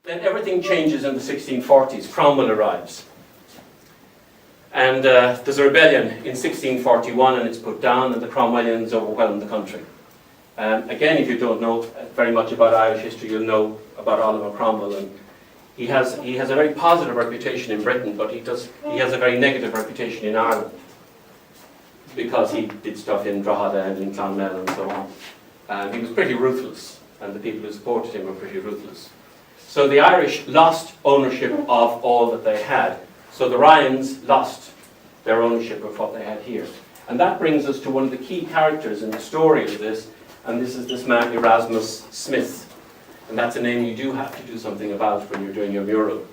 Then everything changes in the 1640s. Cromwell arrives. And there's a rebellion in 1641 and it's put down and the Cromwellians overwhelm the country. Again, if you don't know very much about Irish history, you'll know about Oliver Cromwell. And he has a very positive reputation in Britain, but he has a very negative reputation in Ireland because he did stuff in Drogheda and in Clonmel and so on. He was pretty ruthless, and the people who supported him were pretty ruthless. So the Irish lost ownership of all that they had. So the Ryans lost their ownership of what they had here. And that brings us to one of the key characters in the story of this, and this is this man Erasmus Smith. And that's a name you do have to do something about when you're doing your mural.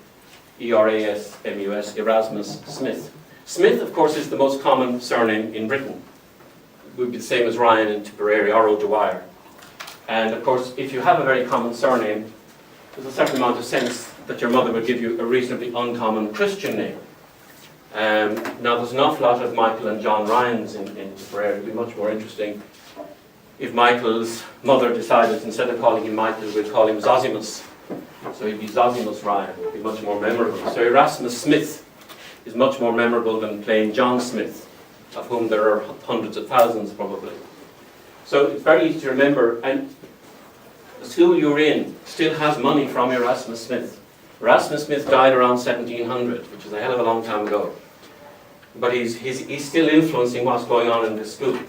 E-R-A-S-M-U-S, Erasmus Smith. Smith, of course, is the most common surname in Britain. It would be the same as Ryan in Tipperary or O'Dwyer. And of course, if you have a very common surname, there's a certain amount of sense that your mother would give you a reasonably uncommon Christian name. Now, there's an awful lot of Michael and John Ryans in Tipperary. It would be much more interesting if Michael's mother decided, instead of calling him Michael, we'd call him Zosimus. So he'd be Zosimus Ryan. It would be much more memorable. So Erasmus Smith is much more memorable than plain John Smith, of whom there are hundreds of thousands probably. So it's very easy to remember, and the school you're in still has money from Erasmus Smith. Erasmus Smith died around 1700, which is a hell of a long time ago. But he's still influencing what's going on in this school.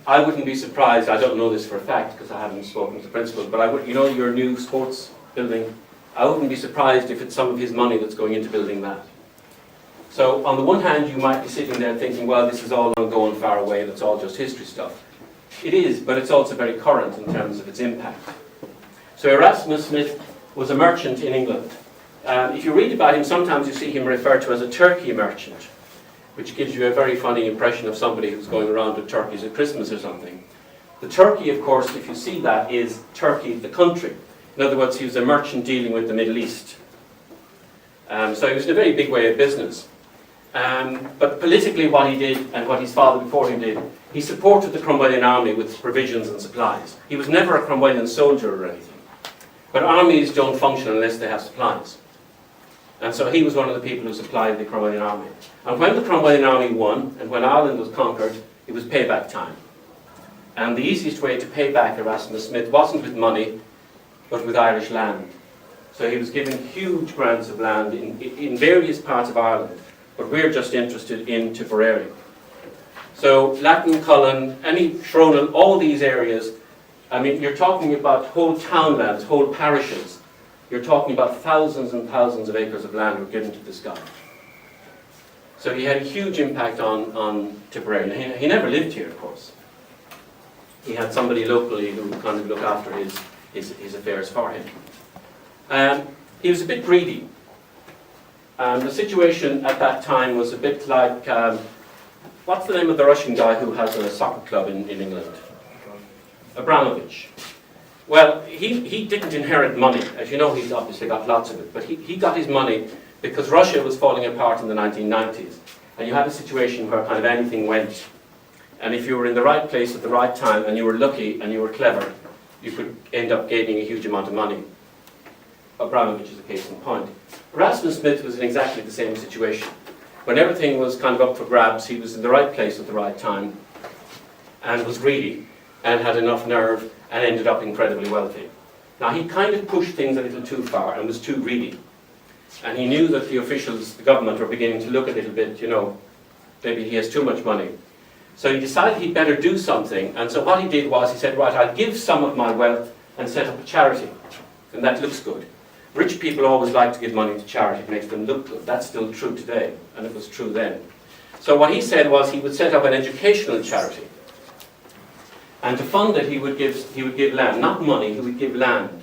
I wouldn't be surprised, I don't know this for a fact because I haven't spoken to the principal, but I would, you know, your new sports building, I wouldn't be surprised if it's some of his money that's going into building that. So on the one hand, you might be sitting there thinking, well, this is all going far away, that's all just history stuff. It is, but it's also very current in terms of its impact. So Erasmus Smith was a merchant in England. If you read about him, sometimes you see him referred to as a turkey merchant, which gives you a very funny impression of somebody who's going around with turkeys at Christmas or something. The turkey, of course, if you see that, is Turkey, the country. In other words, he was a merchant dealing with the Middle East. So he was in a very big way of business. But politically what he did, and what his father before him did, he supported the Cromwellian army with provisions and supplies. He was never a Cromwellian soldier or anything. But armies don't function unless they have supplies. And so he was one of the people who supplied the Cromwellian army. And when the Cromwellian army won, and when Ireland was conquered, it was payback time. And the easiest way to pay back Erasmus Smith wasn't with money, but with Irish land. So he was given huge grants of land in various parts of Ireland, but we're just interested in Tipperary. So Latin, Cullen, any Shronal, all these areas, I mean, you're talking about whole townlands, whole parishes. You're talking about thousands and thousands of acres of land were given to this guy. So he had a huge impact on Tipperary. He never lived here, of course. He had somebody locally who would kind of look after his affairs for him. He was a bit greedy. The situation at that time was a bit like, what's the name of the Russian guy who has a soccer club in England? Abramovich. Well, he didn't inherit money. As you know, he's obviously got lots of it. But he got his money because Russia was falling apart in the 1990s. And you had a situation where kind of anything went. And if you were in the right place at the right time, and you were lucky and you were clever, you could end up gaining a huge amount of money. Abramovich is a case in point. Erasmus Smith was in exactly the same situation. When everything was kind of up for grabs, he was in the right place at the right time, and was greedy, and had enough nerve, and ended up incredibly wealthy. Now, he kind of pushed things a little too far and was too greedy. And he knew that the officials, the government, were beginning to look a little bit, you know, maybe he has too much money. So he decided he'd better do something, and so what he did was, he said, right, I'll give some of my wealth and set up a charity. And that looks good. Rich people always like to give money to charity, it makes them look good. That's still true today, and it was true then. So what he said was he would set up an educational charity. And to fund it, he would give land, not money, he would give land.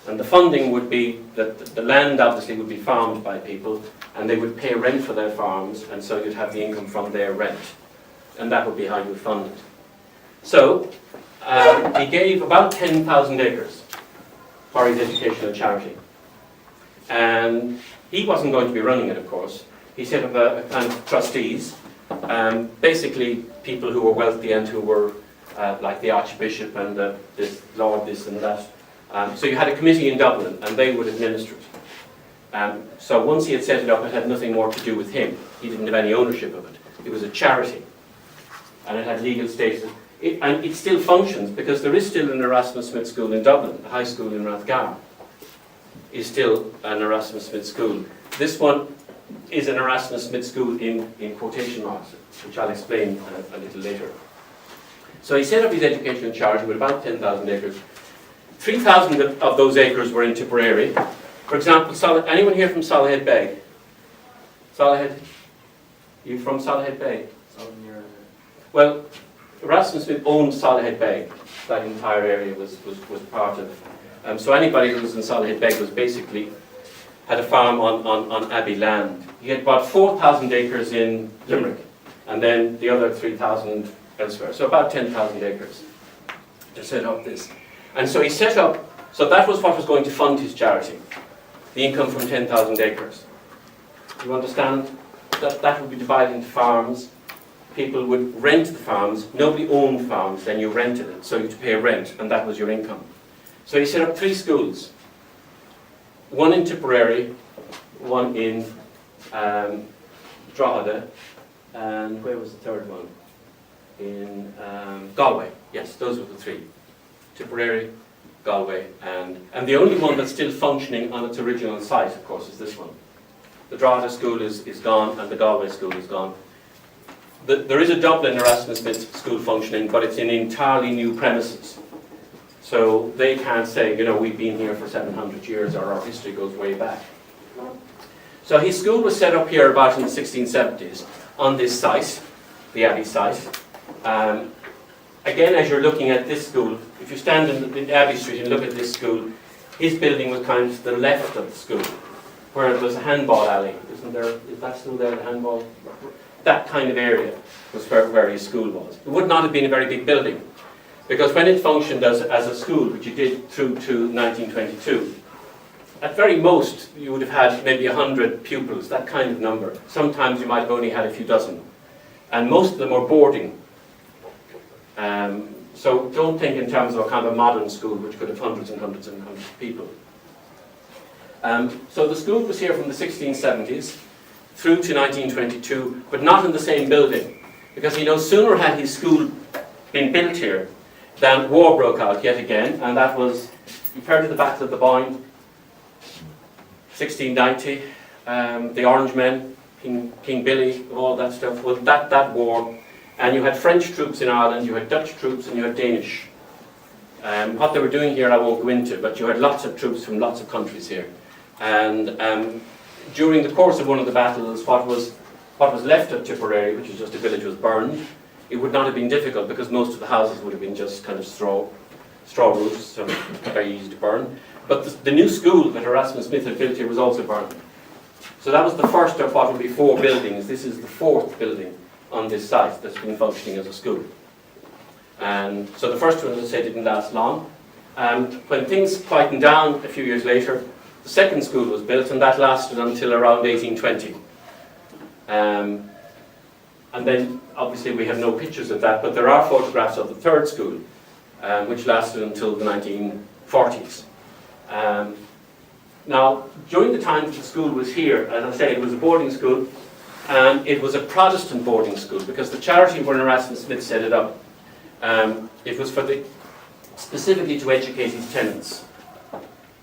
And the funding would be that the land obviously would be farmed by people, and they would pay rent for their farms, and so you'd have the income from their rent. And that would be how you would fund it. So he gave about 10,000 acres for his educational charity. And he wasn't going to be running it, of course. He set up a kind of trustees, basically people who were wealthy and who were like the Archbishop and this Lord this and that, So you had a committee in Dublin, and they would administer it. So once he had set it up, it had nothing more to do with him. He didn't have any ownership of it. It was a charity, and it had legal status. And it still functions, because there is still an Erasmus Smith school in Dublin. The high school in Rathgar is still an Erasmus Smith school. This one is an Erasmus Smith school in quotation marks, which I'll explain a little later. So he set up his educational charity with about 10,000 acres. 3,000 of those acres were in Tipperary. For example, anyone here from Salahead Bay? Salahead? You from Salahead Bay? Well, Erasmus Smith owned Salahead Bay. That entire area was part of. So anybody who was in Salahead Bay was basically had a farm on Abbey land. He had about 4,000 acres in Limerick, and then the other 3,000 elsewhere. So about 10,000 acres to set up this. And so he set up, so that was what was going to fund his charity, the income from 10,000 acres. You understand? That would be divided into farms. People would rent the farms. Nobody owned farms, then you rented it. So you had to pay rent, and that was your income. So he set up 3 schools. One in Tipperary, one in Drogheda, and where was the third one? In Galway. Yes, those were the 3. Tipperary, Galway, and the only one that's still functioning on its original site, of course, is this one. The Drogheda school is gone, and the Galway school is gone. There is a Dublin Erasmus Smith school functioning, but it's in entirely new premises. So they can't say, you know, we've been here for 700 years, or our history goes way back. So his school was set up here about in the 1670s on this site, the Abbey site. Again, as you're looking at this school, if you stand in Abbey Street and look at this school, his building was kind of to the left of the school, where there's a handball alley, isn't there? Is that still there, the handball? That kind of area was where his school was. It would not have been a very big building, because when it functioned as a school, which it did through to 1922, at very most you would have had maybe 100 pupils, that kind of number. Sometimes you might have only had a few dozen. And most of them were boarding. So don't think in terms of a kind of a modern school which could have hundreds and hundreds and hundreds of people. So the school was here from the 1670s through to 1922, but not in the same building, because he no sooner had his school been built here than war broke out yet again, and that was, you've heard of the Battle of the Boyne, 1690, the Orange Men, King Billy, all that stuff. Well, that war, and you had French troops in Ireland, you had Dutch troops, and you had Danish. What they were doing here I won't go into, but you had lots of troops from lots of countries here. And during the course of one of the battles, what was left of Tipperary, which was just a village, was burned. It would not have been difficult, because most of the houses would have been just kind of straw roofs, so very easy to burn. But the new school that Erasmus Smith had built here was also burned. So that was the first of what would be 4 buildings. This is the 4th building on this site that's been functioning as a school. And so the first one, as I said, didn't last long. When things quietened down a few years later, the second school was built, and that lasted until around 1820. And then, obviously, we have no pictures of that, but there are photographs of the third school, which lasted until the 1940s. Now, during the time that the school was here, as I say, it was a boarding school, and it was a Protestant boarding school, because the charity when Erasmus Smith set it up, it was for specifically to educate his tenants.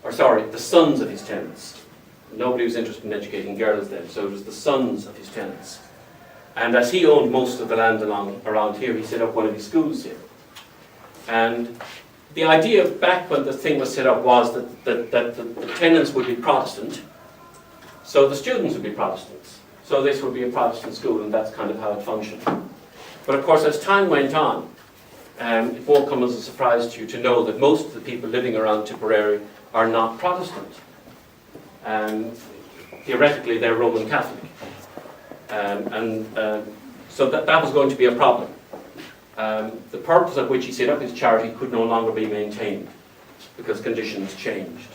Or sorry, the sons of his tenants. Nobody was interested in educating girls then, so it was the sons of his tenants. And as he owned most of the land around here, he set up one of his schools here. And the idea back when the thing was set up was that the tenants would be Protestant, so the students would be Protestants. So this would be a Protestant school, and that's kind of how it functioned. But of course, as time went on, it won't come as a surprise to you to know that most of the people living around Tipperary are not Protestant. Theoretically, they're Roman Catholic. So that was going to be a problem. The purpose of which he set up his charity could no longer be maintained, because conditions changed.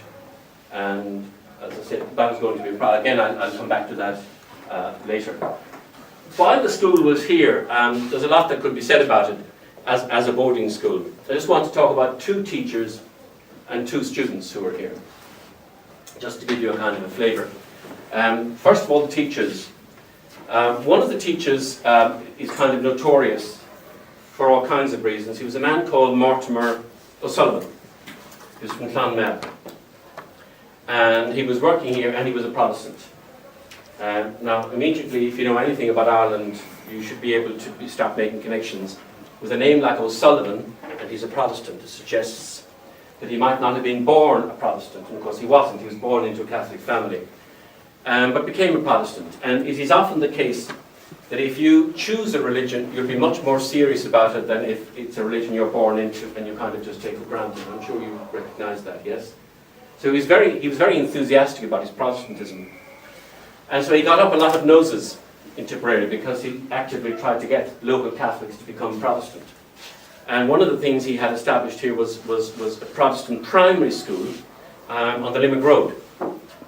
And as I said, that was going to be a problem. Again, I'll come back to that later. While the school was here, there's a lot that could be said about it as a boarding school. I just want to talk about 2 teachers and 2 students who were here, just to give you a kind of a flavour. First of all, the teachers. One of the teachers is kind of notorious for all kinds of reasons. He was a man called Mortimer O'Sullivan. He was from Clonmel. And he was working here, and he was a Protestant. Now, immediately, if you know anything about Ireland, you should be able to start making connections. With a name like O'Sullivan, and he's a Protestant, it suggests that he might not have been born a Protestant. And of course, he wasn't. He was born into a Catholic family, but became a Protestant. And it is often the case that if you choose a religion, you'll be much more serious about it than if it's a religion you're born into and you kind of just take for granted. I'm sure you recognise that, yes? So he was very enthusiastic about his Protestantism. And so he got up a lot of noses in Tipperary because he actively tried to get local Catholics to become Protestant. And one of the things he had established here was a Protestant primary school on the Limerick Road.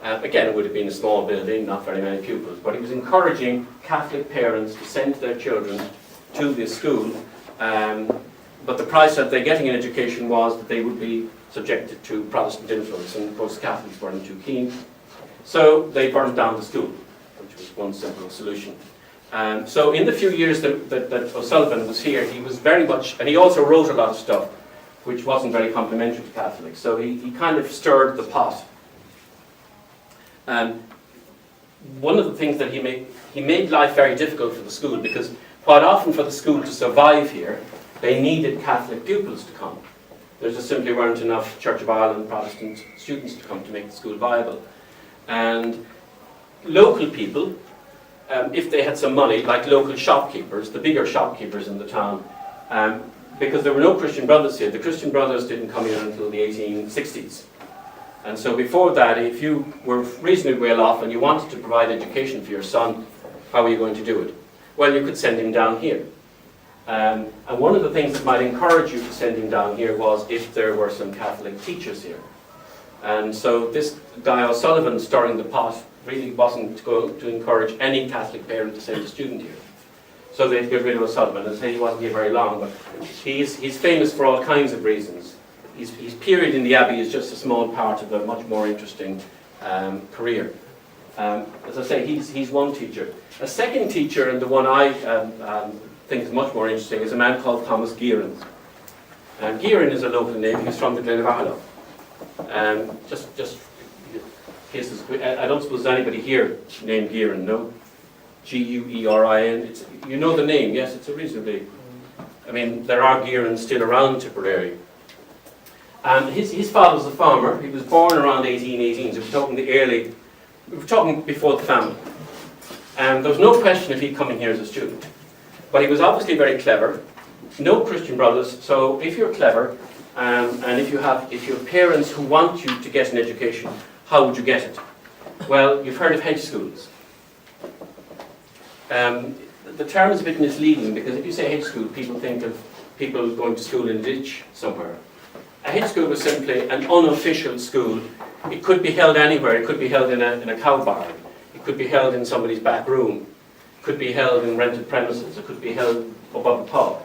Again, it would have been a small building, not very many pupils, but he was encouraging Catholic parents to send their children to this school. But the price that they're getting in education was that they would be subjected to Protestant influence, and of course Catholics weren't too keen. So they burnt down the school, which was one simple solution. So in the few years that O'Sullivan was here, he was very much, and he also wrote a lot of stuff which wasn't very complimentary to Catholics, so he kind of stirred the pot. One of the things that he made life very difficult for the school, because quite often for the school to survive here, they needed Catholic pupils to come. There just simply weren't enough Church of Ireland Protestant students to come to make the school viable. And local people, if they had some money, like local shopkeepers, the bigger shopkeepers in the town, because there were no Christian Brothers here. The Christian Brothers didn't come here until the 1860s. And so before that, if you were reasonably well off and you wanted to provide education for your son, how were you going to do it? Well, you could send him down here. And one of the things that might encourage you to send him down here was if there were some Catholic teachers here. And so this guy O'Sullivan stirring the pot really wasn't going to encourage any Catholic parent to send a student here. So they'd get rid of O'Sullivan, and say he wasn't here very long, but he's famous for all kinds of reasons. His period in the Abbey is just a small part of a much more interesting career. As I say, he's one teacher. A second teacher, and the one I think is much more interesting, is a man called Thomas Gearan. Gearan is a local name. He's from the Glen of Aherlow. Just cases. I don't suppose anybody here named Gearan, no? G-U-E-R-I-N. You know the name, yes? It's a reasonably. I mean, there are Gearans still around Tipperary. His father was a farmer. He was born around 1818. So we're talking before the famine. And there was no question if he'd come in here as a student. But he was obviously very clever. No Christian Brothers. So if you're clever, and if you have parents who want you to get an education, how would you get it? Well, you've heard of hedge schools. The term is a bit misleading, because if you say hedge school, people think of people going to school in a ditch somewhere. A hedge school was simply an unofficial school. It could be held anywhere. It could be held in a cow barn. It could be held in somebody's back room. It could be held in rented premises. It could be held above a pub.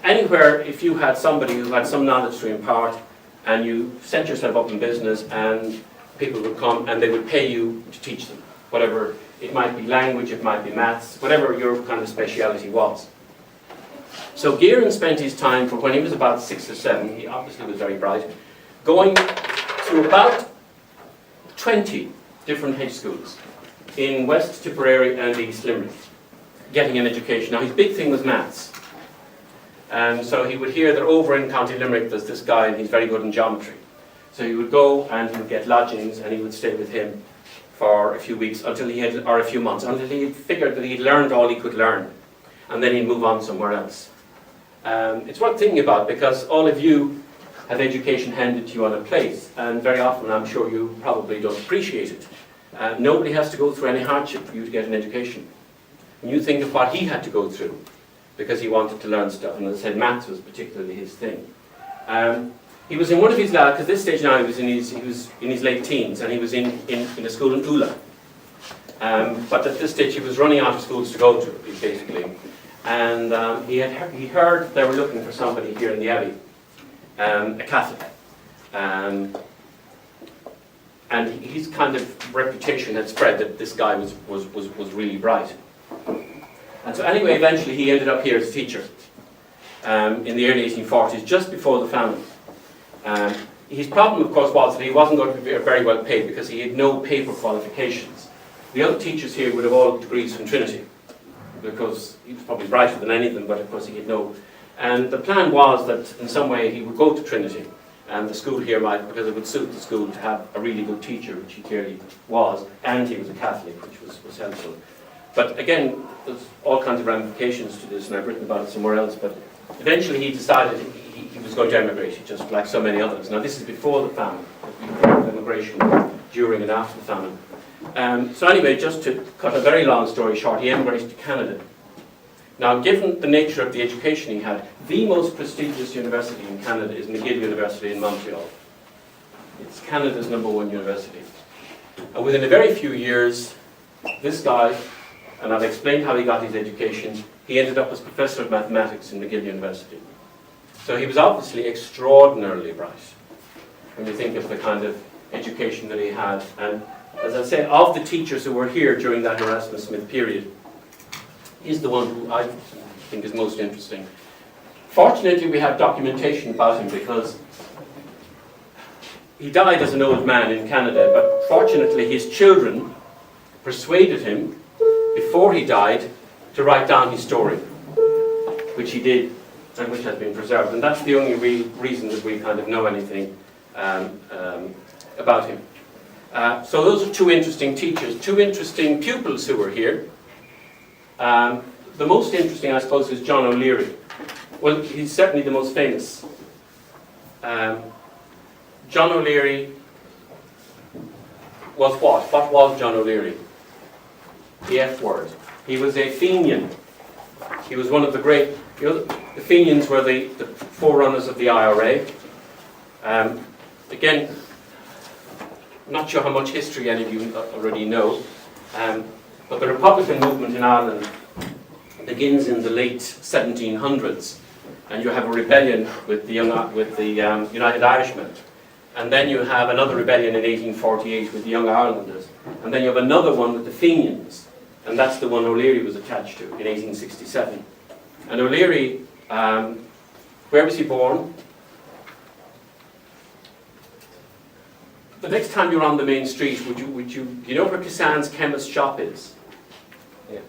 Anywhere, if you had somebody who had some knowledge to impart, and you set yourself up in business, and people would come and they would pay you to teach them, whatever. It might be language, it might be maths, whatever your kind of speciality was. So Gearan spent his time, from when he was about 6 or 7, he obviously was very bright, going to about 20 different hedge schools in West Tipperary and East Limerick, getting an education. Now his big thing was maths. And so he would hear that over in County Limerick there's this guy and he's very good in geometry. So he would go and he would get lodgings and he would stay with him for a few weeks or a few months, until he had figured that he'd learned all he could learn. And then he'd move on somewhere else. It's worth thinking about, because all of you have education handed to you on a plate, and very often I'm sure you probably don't appreciate it. Nobody has to go through any hardship for you to get an education. When you think of what he had to go through, because he wanted to learn stuff, and as I said, maths was particularly his thing. He was in one of his labs, because this stage now he was in his late teens, and he was in a school in Ula. But at this stage he was running out of schools to go to, basically. And he heard they were looking for somebody here in the Abbey, a Catholic. And his kind of reputation had spread that this guy was really bright. And so anyway, eventually he ended up here as a teacher in the early 1840s, just before the famine. His problem, of course, was that he wasn't going to be very well paid because he had no paper qualifications. The other teachers here would have all degrees from Trinity, because he was probably brighter than any of them, but of course he had no. And the plan was that in some way he would go to Trinity, and the school here might, because it would suit the school to have a really good teacher, which he clearly was, and he was a Catholic, which was helpful. But again, there's all kinds of ramifications to this, and I've written about it somewhere else, but eventually he decided he was going to emigrate, just like so many others. Now this is before the famine, emigration during and after the famine. So anyway, just to cut a very long story short, he emigrated to Canada. Now, given the nature of the education he had, the most prestigious university in Canada is McGill University in Montreal. It's Canada's #1 university. And within a very few years, this guy, and I've explained how he got his education, he ended up as professor of mathematics in McGill University. So he was obviously extraordinarily bright when you think of the kind of education that he had. And as I say, of the teachers who were here during that Erasmus Smith period, he's the one who I think is most interesting. Fortunately, we have documentation about him because he died as an old man in Canada, but fortunately his children persuaded him, before he died, to write down his story, which he did and which has been preserved. And that's the only reason that we kind of know anything about him. So those are two interesting teachers, two interesting pupils who were here. The most interesting, I suppose, is John O'Leary. Well, he's certainly the most famous. John O'Leary was what? What was John O'Leary? The F word. He was a Fenian. He was one of the great, the Fenians were the forerunners of the IRA. Again, I'm not sure how much history any of you already know, but the Republican movement in Ireland begins in the late 1700s, and you have a rebellion with the United Irishmen, and then you have another rebellion in 1848 with the Young Irelanders, and then you have another one with the Fenians, and that's the one O'Leary was attached to in 1867. And O'Leary, where was he born? The next time you're on the main street, do you know where Cassan's chemist shop is? Yeah.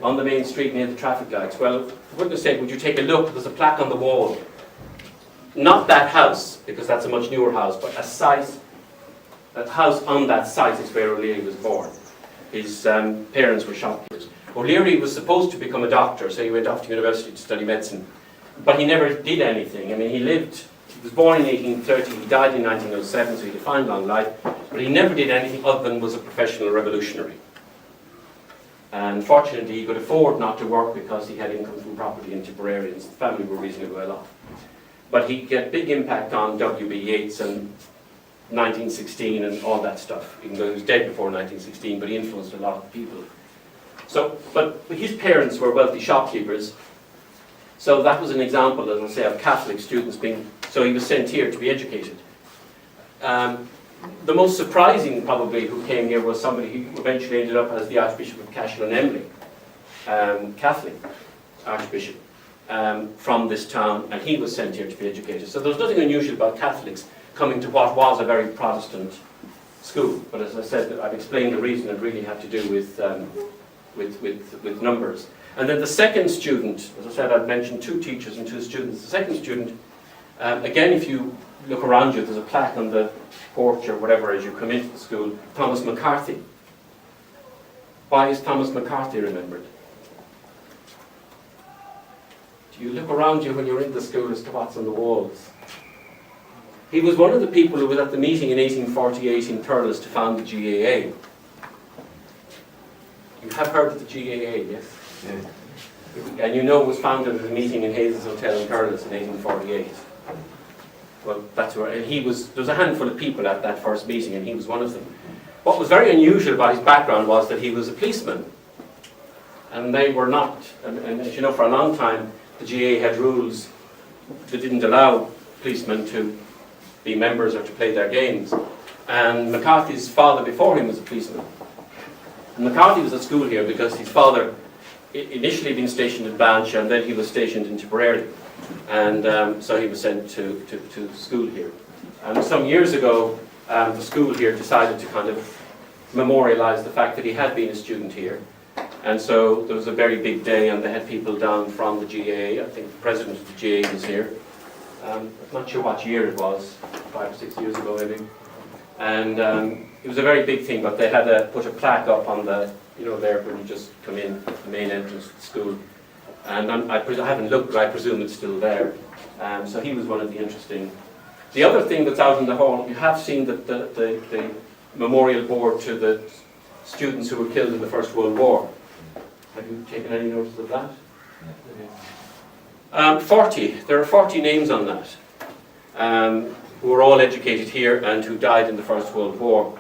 On the main street near the traffic lights. Well, for goodness sake, would you take a look? There's a plaque on the wall. Not that house, because that's a much newer house, but a site, that house on that site is where O'Leary was born. His parents were shopkeepers. O'Leary was supposed to become a doctor, so he went off to university to study medicine. But he never did anything. I mean, he was born in 1830, he died in 1907, so he had a fine long life, but he never did anything other than was a professional revolutionary. And fortunately, he could afford not to work because he had income from property in Tipperary, and his family were reasonably well off. But he had big impact on W.B. Yeats and 1916 and all that stuff, even though he was dead before 1916, but he influenced a lot of people. So, but his parents were wealthy shopkeepers, so that was an example, as I say, of Catholic students being, so he was sent here to be educated. The most surprising, probably, who came here was somebody who eventually ended up as the Archbishop of Cashel and Emly, Catholic Archbishop, from this town, and he was sent here to be educated. So there's nothing unusual about Catholics coming to what was a very Protestant school. But as I said, I've explained the reason. It really had to do with numbers. And then the second student, as I said, I've mentioned 2 teachers and 2 students. The second student, again, if you look around you, there's a plaque on the porch or whatever as you come into the school, Thomas McCarthy. Why is Thomas McCarthy remembered? Do you look around you when you're in the school as to what's on the walls? He was one of the people who was at the meeting in 1848 in Thurles to found the GAA. You have heard of the GAA, yes? Yeah. And you know it was founded at a meeting in Hayes' Hotel in Thurles in 1848. Well, that's where, and there was a handful of people at that first meeting, and he was one of them. What was very unusual about his background was that he was a policeman. And they were not, and as you know, for a long time, the GAA had rules that didn't allow policemen to be members or to play their games. And McCarthy's father before him was a policeman. And McCarthy was at school here because his father initially been stationed in Banff, and then he was stationed in Tipperary. And so he was sent to school here. And some years ago, the school here decided to kind of memorialise the fact that he had been a student here. And so there was a very big day, and they had people down from the GA. I think the president of the GA was here. I'm not sure what year it was, 5 or 6 years ago maybe. And it was a very big thing, but they had put a plaque up on the, there when you just come in, the main entrance of the school. And I haven't looked, but I presume it's still there. So he was one of the interesting. The other thing that's out in the hall, you have seen the memorial board to the students who were killed in the First World War. Have you taken any notice of that? 40. There are 40 names on that, who were all educated here and who died in the First World War.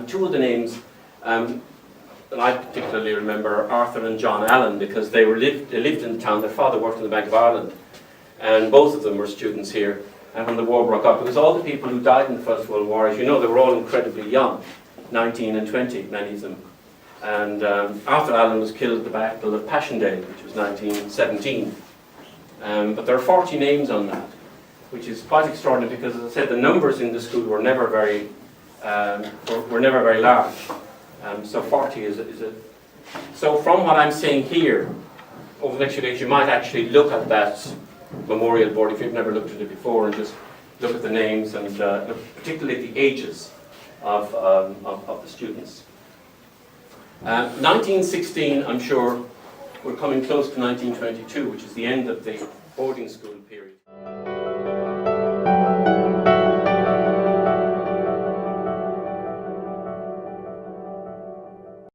Two of the names that I particularly remember are Arthur and John Allen, because they lived in the town. Their father worked in the Bank of Ireland, and both of them were students here. And when the war broke up, it was all the people who died in the First World War. As you know, they were all incredibly young, 19 and 20, many of them. And Arthur Allen was killed at the Battle of Passchendaele, which was 1917. But there are 40 names on that, which is quite extraordinary because, as I said, the numbers in the school were never very large. So 40 is a. So from what I'm saying here, over the next few days, you might actually look at that memorial board if you've never looked at it before, and just look at the names and look particularly at the ages of the students. 1916, I'm sure, we're coming close to 1922, which is the end of the boarding school period.